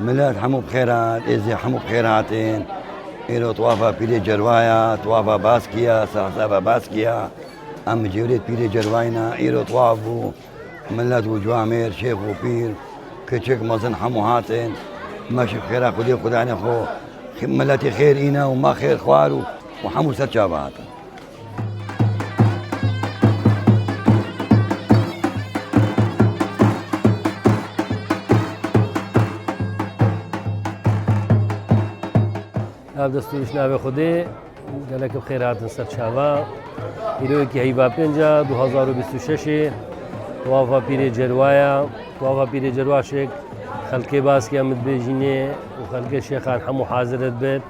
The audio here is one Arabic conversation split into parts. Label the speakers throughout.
Speaker 1: ملات حمو بخيرات إزي حمو بخيراتين إيرو طوافة بيري جروايا طوافة باسكيا سحسابة باسكيا أم جيوريت بيري جرواينا إيرو طوافو ملات وجوامير شيخ وبير كتشك مزن حمو هاتين ماشي بخيرا خدي خداني خو ملاتي خير إينا وما خير خوارو وحمو ستشابات
Speaker 2: ناو دەستوریش ناوێ خودێ گەلێکم خێرهاتن سەر چاوا ئیرۆیەکی هەیبا پێنجە 2026 توافە پیرێ جەروایە توافە پیرێ جەرواشێک خەلکێ باسکی ئەمت بێژینێ و خەلکە شێخان هەموو حازرت بێت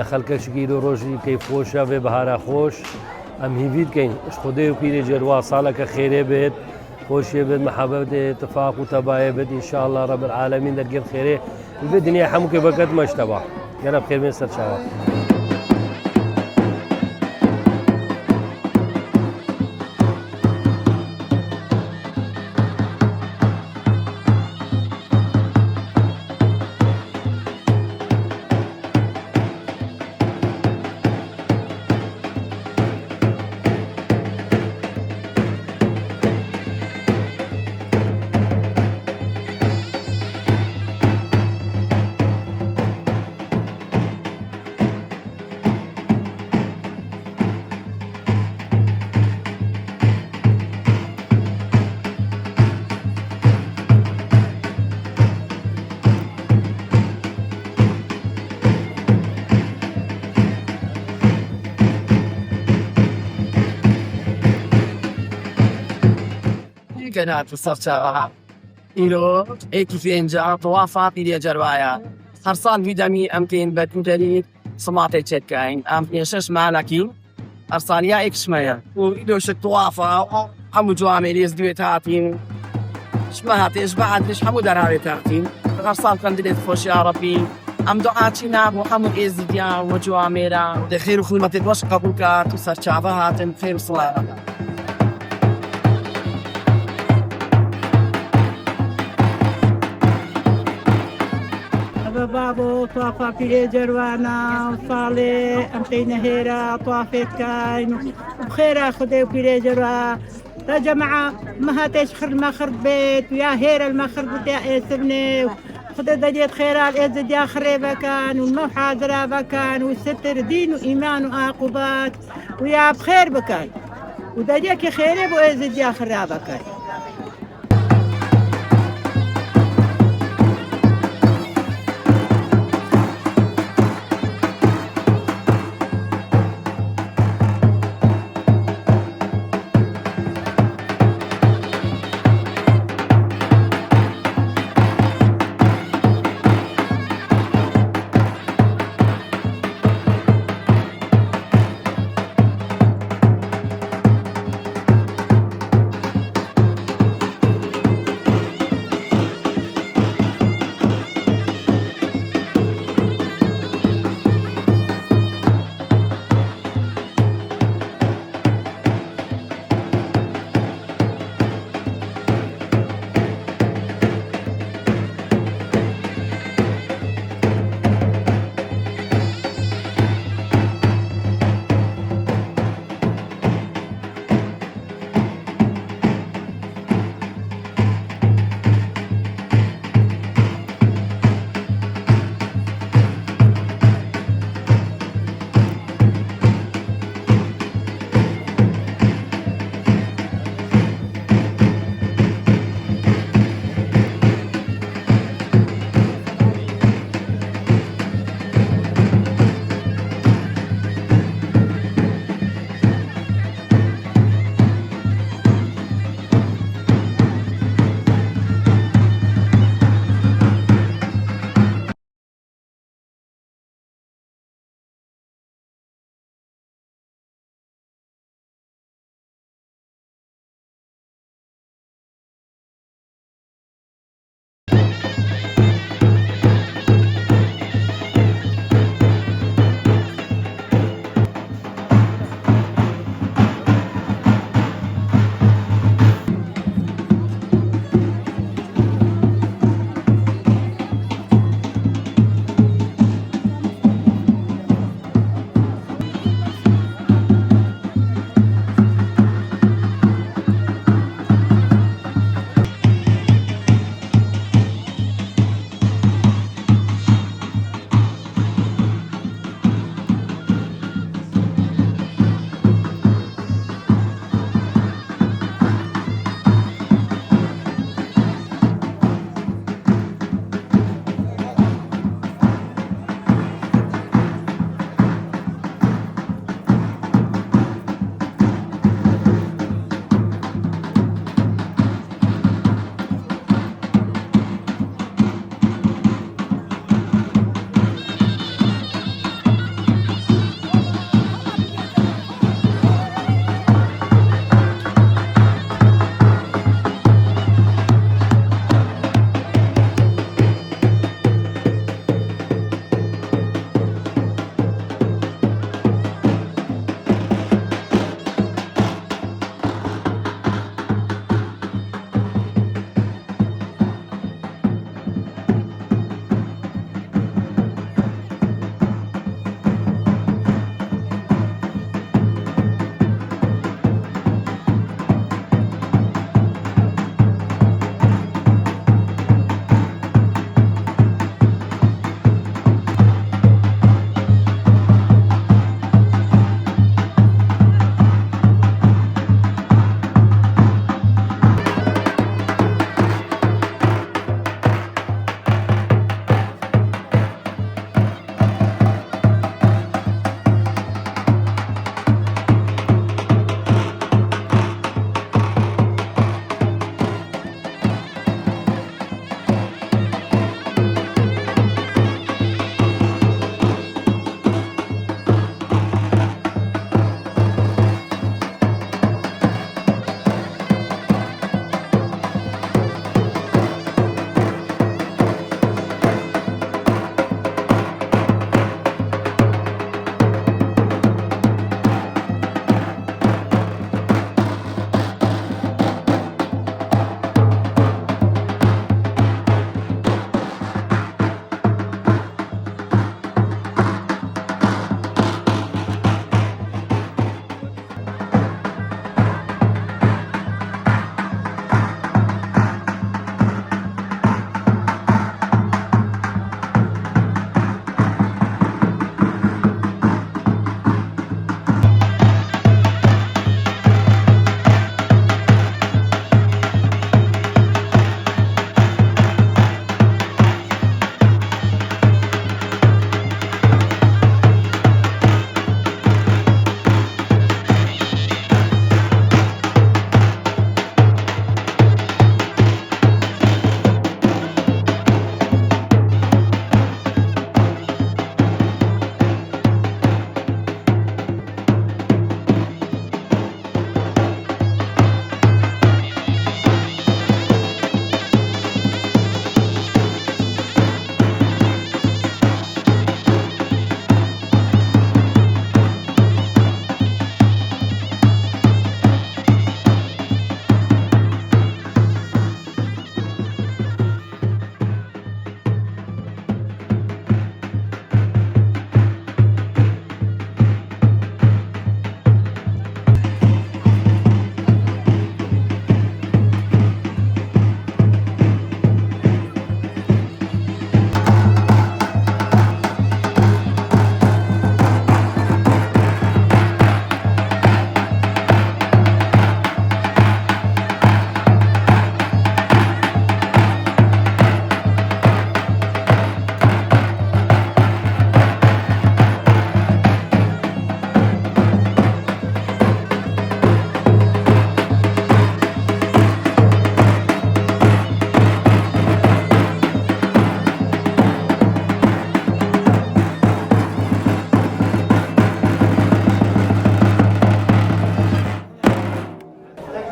Speaker 2: خەلکەشکی ئیرۆ ڕۆژی کەیف خۆشە بێ بەهارە خۆش ئەم هیوی بکەین خودێ و پیرێ جەروا ساڵەکە خێرێ بێت خۆشیە بێت مەحەبەت اتفاق و تەبایە بێت ئینشاءالله رب العالمین دەرگێت خێرێ بێت دنیا هەموو کێ بەکەت مەشتەبە يا رب خير من سرچاوا
Speaker 3: كانت الصرشة إلو إيكي في إنجا طوافة بيدي جروايا هرصال فيدامي أمكن بتمتلي سماطي تشتكاين أم يشش مالكي أرصاليا إكش مايا وإلو شك طوافة حمو جوامي ليز دويتاتين شبهاتي بعد ليش حمو دراري تاتين هرصال كان دليت خوش يا ربي أم دعاتنا وحمو إزديا وجواميرا دخير وخلمة الوش قبولكات وسرشافهات خير صلاة
Speaker 4: بابو طوافة بيري جروانا وصالي أمتين هيرا طوافة كاين وبخيرا خدي بيري جروا يا جماعة ما هاتيش خرد ما خرد بيت ويا هيرا ما خرد يا اسمني خدي دجيت خيرات ازد يا خريبة كان والمحاضرة بكان والستر دين وإيمان وعقوبات ويا بخير بكان ودجيك خيري وازد يا خرابة كان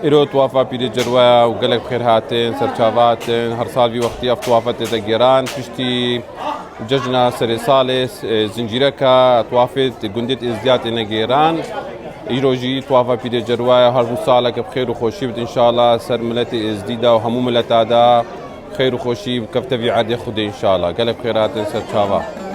Speaker 5: إيرو توافا بيري جروا وقلق بخير هاتين سرچاواتن هر سال في وقتي افتوافت تجيران پشتی ججنا سر سالس زنجيركا توافت قندت ازديات نجيران إيروجي توافا بيري جروا هر سالك بخير وخوشي إن شاء الله سر ملتي ازديدا وهمو ملتا دا خير وخوشي بكفتفي عادي خدي إن شاء الله قلق بخير هاتين سرچاوا